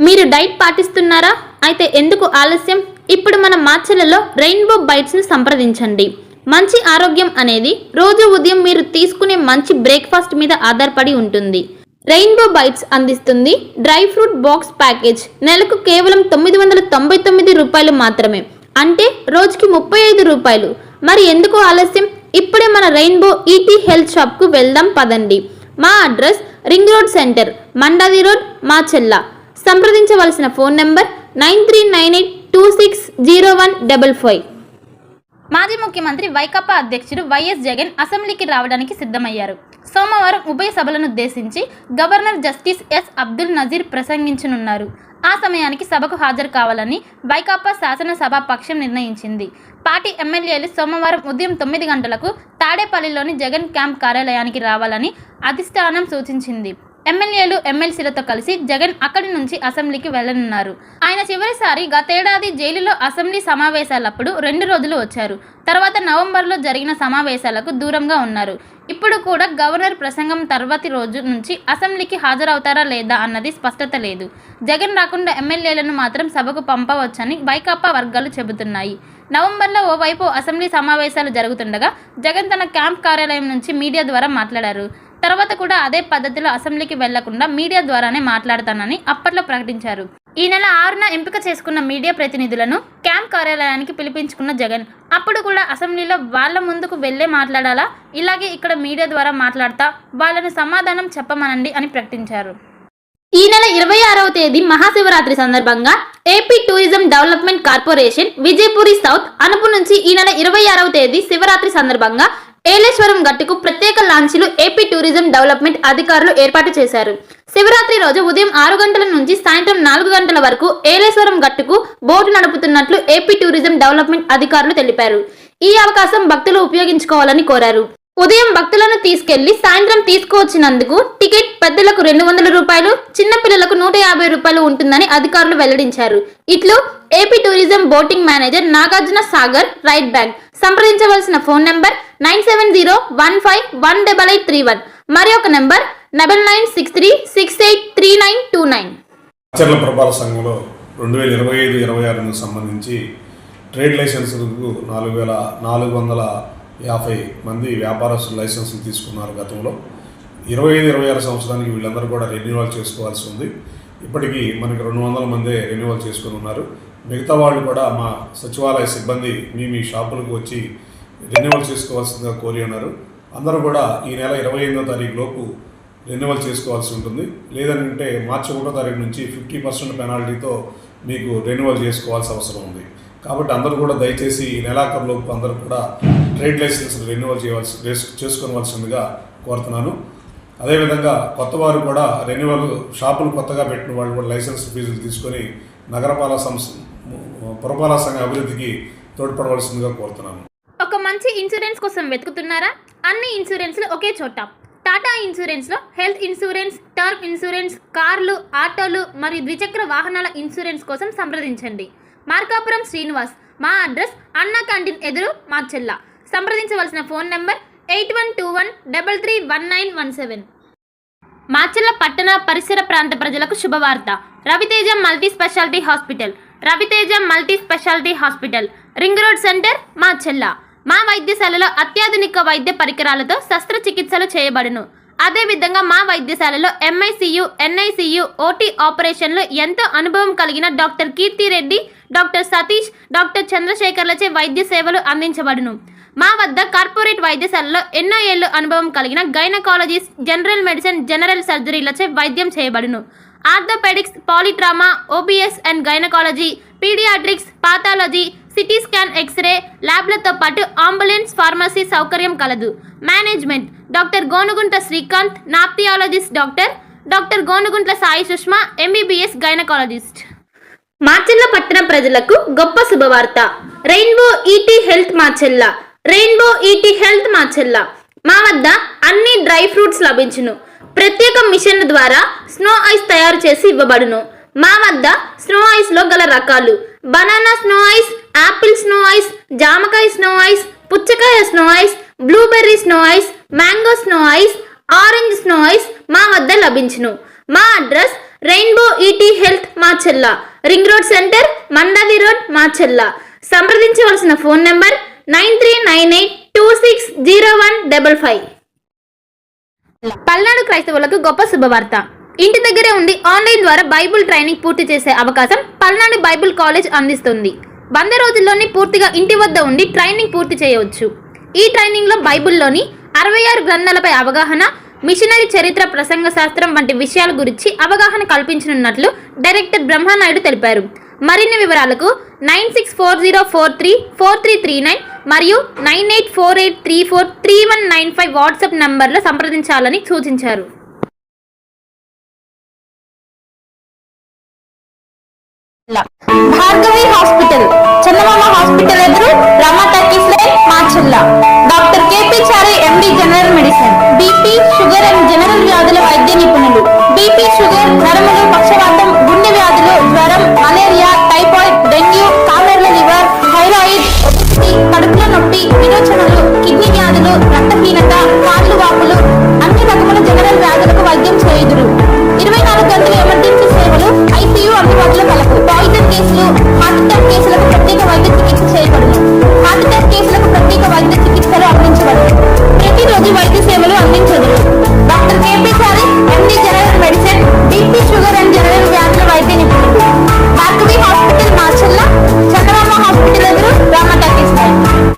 మీరు డైట్ పాటిస్తున్నారా? అయితే ఎందుకు ఆలస్యం? ఇప్పుడు మన మాచెలలో రెయిన్బో బైట్స్ని సంప్రదించండి. మంచి ఆరోగ్యం అనేది రోజు ఉదయం మీరు తీసుకునే మంచి బ్రేక్ఫాస్ట్ మీద ఆధారపడి ఉంటుంది. రెయిన్బో బైట్స్ అందిస్తుంది డ్రై ఫ్రూట్ బాక్స్ ప్యాకేజ్. నెలకు కేవలం 999 రూపాయలు మాత్రమే, అంటే రోజుకి 35 రూపాయలు. మరి ఎందుకు ఆలస్యం? ఇప్పుడే మన రెయిన్బో ఈటీ హెల్త్ షాప్కు వెళ్దాం పదండి. మా address ring road centre, Mandadi road, Macherla. సంప్రదించవలసిన ఫోన్ నెంబర్ 9398260155. మాజీ ముఖ్యమంత్రి వైకాపా అధ్యక్షుడు వైఎస్ జగన్ అసెంబ్లీకి రావడానికి సిద్ధమయ్యారు. సోమవారం ఉభయ సభలను ఉద్దేశించి governor justice S Abdul Nazeer ప్రసంగించనున్నారు. ఆ సమయానికి సభకు హాజరు కావాలని వైకాపా శాసనసభా పక్షం నిర్ణయించింది. పార్టీ ఎమ్మెల్యేలు సోమవారం ఉదయం 9 గంటలకు తాడేపల్లిలోని జగన్ క్యాంప్ కార్యాలయానికి రావాలని అధిష్టానం సూచించింది. ఎమ్మెల్యేలు ఎమ్మెల్సీలతో కలిసి జగన్ అక్కడి నుంచి అసెంబ్లీకి వెళ్లనున్నారు. ఆయన చివరిసారి గతేడాది జైలులో అసెంబ్లీ సమావేశాలప్పుడు 2 రోజులు వచ్చారు. తర్వాత నవంబర్లో జరిగిన సమావేశాలకు దూరంగా ఉన్నారు. ఇప్పుడు కూడా గవర్నర్ ప్రసంగం తర్వాతి రోజు నుంచి అసెంబ్లీకి హాజరవుతారా లేదా అన్నది స్పష్టత లేదు. జగన్ రాకుండా ఎమ్మెల్యేలను మాత్రం సభకు పంపవచ్చని వైకాపా వర్గాలు చెబుతున్నాయి. నవంబర్లో ఓవైపు అసెంబ్లీ సమావేశాలు జరుగుతుండగా జగన్ తన క్యాంప్ కార్యాలయం నుంచి మీడియా ద్వారా మాట్లాడారు. తర్వాత కూడా అదే పద్ధతిలో అసెంబ్లీకి వెళ్లకుండా మీడియా ద్వారానే మాట్లాడతానని అప్పట్లో ప్రకటించారు. ఈ నెల 6న ఎంపిక చేసుకున్న మీడియా ప్రతినిధులను క్యాంప్ కార్యాలయానికి పిలిపించుకున్న జగన్ అప్పుడు కూడా అసెంబ్లీలో వాళ్ళ ముందుకు వెళ్లే మాట్లాడాలా, ఇలాగే ఇక్కడ మీడియా ద్వారా మాట్లాడతా వాళ్ళను సమాధానం చెప్పమనండి అని ప్రకటించారు. ఈ నెల 26వ తేదీ మహాశివరాత్రి సందర్భంగా AP tourism development corporation Vijayapuri south Anupu నుంచి ఈ నెల 26వ తేదీ శివరాత్రి సందర్భంగా ఏలేశ్వరం గట్టుకు ప్రత్యేక లాంచీలు ఏపీ టూరిజం డెవలప్మెంట్ అధికారులు ఏర్పాటు చేశారు. శివరాత్రి రోజు ఉదయం 6 గంటల నుంచి సాయంత్రం 4 గంటల వరకు ఏలేశ్వరం గట్టుకు బోటు నడుపుతున్నట్లు ఏపీ టూరిజం డెవలప్మెంట్ అధికారులు తెలిపారు. ఈ అవకాశం భక్తులు ఉపయోగించుకోవాలని కోరారు. ఉదయం భక్తులను తీసుకెళ్లి సాయంత్రం తీసుకువచ్చినందుకు టికెట్ పెద్దలకు 200 రూపాయలు, చిన్నపిల్లలకు 150 రూపాయలు ఉంటుందని అధికారులు వెల్లడించారు. ఇట్లు AP tourism boating manager Nagarjuna Sagar, right bank. సంప్రదించవలసిన ఫోన్ నెంబర్ 9701518831. మరి ఒక నెంబర్ 9963683929. మాచర్ల పురపాలక సంఘంలో 2025-26 సంబంధించి ట్రేడ్ లైసెన్సులకు 4450 మంది వ్యాపారస్తులు లైసెన్సులు తీసుకున్నారు. గతంలో 25-26 సంవత్సరానికి వీళ్ళందరూ కూడా రెన్యువల్ చేసుకోవాల్సి ఉంది. ఇప్పటికీ మనకి 200 మందే రెన్యువల్ చేసుకుని ఉన్నారు. మిగతా వాళ్ళు కూడా మా సచివాలయ సిబ్బంది మీ షాపులకు వచ్చి రెన్యువల్ చేసుకోవాల్సిందిగా కోరి ఉన్నారు. అందరూ కూడా ఈ నెల 25వ తారీఖు లోపు రెన్యువల్ చేసుకోవాల్సి ఉంటుంది. లేదంటే మార్చి 1వ తారీఖు నుంచి 50% పెనాల్టీతో మీకు రెన్యువల్ చేసుకోవాల్సిన అవసరం ఉంది. కాబట్టి అందరూ కూడా దయచేసి ఈ నెలాఖరులోపు అందరూ కూడా ట్రేడ్ లైసెన్స్ రెన్యువల్ చేసుకోవాల్సిందిగా కోరుతున్నాను. అదేవిధంగా కొత్త వారు కూడా రెన్యువల్ షాపులు కొత్తగా పెట్టిన వాళ్ళు కూడా లైసెన్స్ ఫీజులు తీసుకొని పురపాలక సంఘ అభివృద్ధికి తోడ్పడవలసిందిగా కోరుతున్నాను. ఒక మంచి ఇన్సూరెన్స్ కోసం వెతుకుతున్నారా? అన్ని ఇన్సూరెన్స్లు ఒకే చోట. టాటా ఇన్సూరెన్స్లో హెల్త్ ఇన్సూరెన్స్, టర్మ్ ఇన్సూరెన్స్, కార్లు, ఆటోలు మరియు ద్విచక్ర వాహనాల ఇన్సూరెన్స్ కోసం సంప్రదించండి. మార్కాపురం శ్రీనివాస్. మా అడ్రస్ అన్నా క్యాంటీన్ ఎదురు, మాచెల్ల. సంప్రదించవలసిన ఫోన్ నెంబర్ 8121331917. మాచెల్ల పట్టణ పరిసర ప్రాంత ప్రజలకు శుభవార్త. Raviteja multi speciality hospital. Raviteja multi speciality hospital, ring road centre, Macherla. మా వైద్యశాలలో అత్యాధునిక వైద్య పరికరాలతో శస్త్రచికిత్సలు చేయబడును. అదేవిధంగా మా వైద్యశాలలో ఎంఐసియు, ఎన్ఐసియు, ఓటీ ఆపరేషన్లు ఎంతో అనుభవం కలిగిన doctor Keerthi Reddy, doctor Satish, doctor చంద్రశేఖర్లచే వైద్య సేవలు అందించబడును. మా వద్ద కార్పొరేట్ వైద్యశాలలో ఎన్నో ఏళ్లు అనుభవం కలిగిన గైనకాలజిస్ట్, జనరల్ మెడిసిన్, జనరల్ సర్జరీలచే వైద్యం చేయబడును. Orthopaedics, polytrauma, OBS and gynaecology, paediatrics, pathology, CT scan, X-ray ల్యాబ్లతో పాటు అంబులెన్స్, ఫార్మసీ సౌకర్యం కలదు. Management doctor Gonuguntla Srikanth, nephrologist doctor Gonuguntla Sai Sushma, MBBS gynaecologist. Macherla పట్టణ ప్రజలకు గొప్ప శుభవార్త. Rainbow ET health Macherla. Rainbow ET health Macherla. మా వద్ద అన్ని డ్రై ఫ్రూట్స్ లభించును. ప్రత్యేక మిషన్ ద్వారా స్నో ఐస్ తయారు చేసి ఇవ్వబడును. మా వద్ద స్నో ఐస్లో గల రకాలు: banana snow ice, apple snow ice, జామకాయ స్నో ఐస్, పుచ్చకాయ snow ice, blueberry snow ice, mango snow ice, orange snow ice మా వద్ద లభించును. మా address Rainbow ET health Macherla, ring road centre, Mandavi road, Macherla. సంప్రదించవలసిన ఫోన్ నంబర్ 9398260155. పల్నాడు క్రైస్తవులకు గొప్ప శుభవార్త. ఇంటి దగ్గరే ఉండి ఆన్లైన్ ద్వారా బైబుల్ ట్రైనింగ్ పూర్తి చేసే అవకాశం పల్నాడు బైబుల్ కాలేజ్ అందిస్తుంది. 100 రోజుల్లోనే పూర్తిగా ఇంటి వద్ద ఉండి ట్రైనింగ్ పూర్తి చేయవచ్చు. ఈ ట్రైనింగ్లో బైబుల్లోని 66 గ్రంథాలపై అవగాహన, మిషనరీ చరిత్ర, ప్రసంగ శాస్త్రం వంటి విషయాల గురించి అవగాహన కల్పించనున్నట్లు డైరెక్టర్ బ్రహ్మానాయుడు తెలిపారు. మరిన్ని వివరాలకు 9640434339 మరియు 9848343195 వాట్సాప్ నంబర్లో సంప్రదించాలని సూచించారు. భార్గవి హాస్పిటల్, చందమామ హాస్పిటల్ ఎదురు, Rama talkies line, Macherla. Doctor KP Chari MD general medicine, BP, sugar and general వ్యాధుల వైద్య నిపుణులు. BP, sugar, నరములు,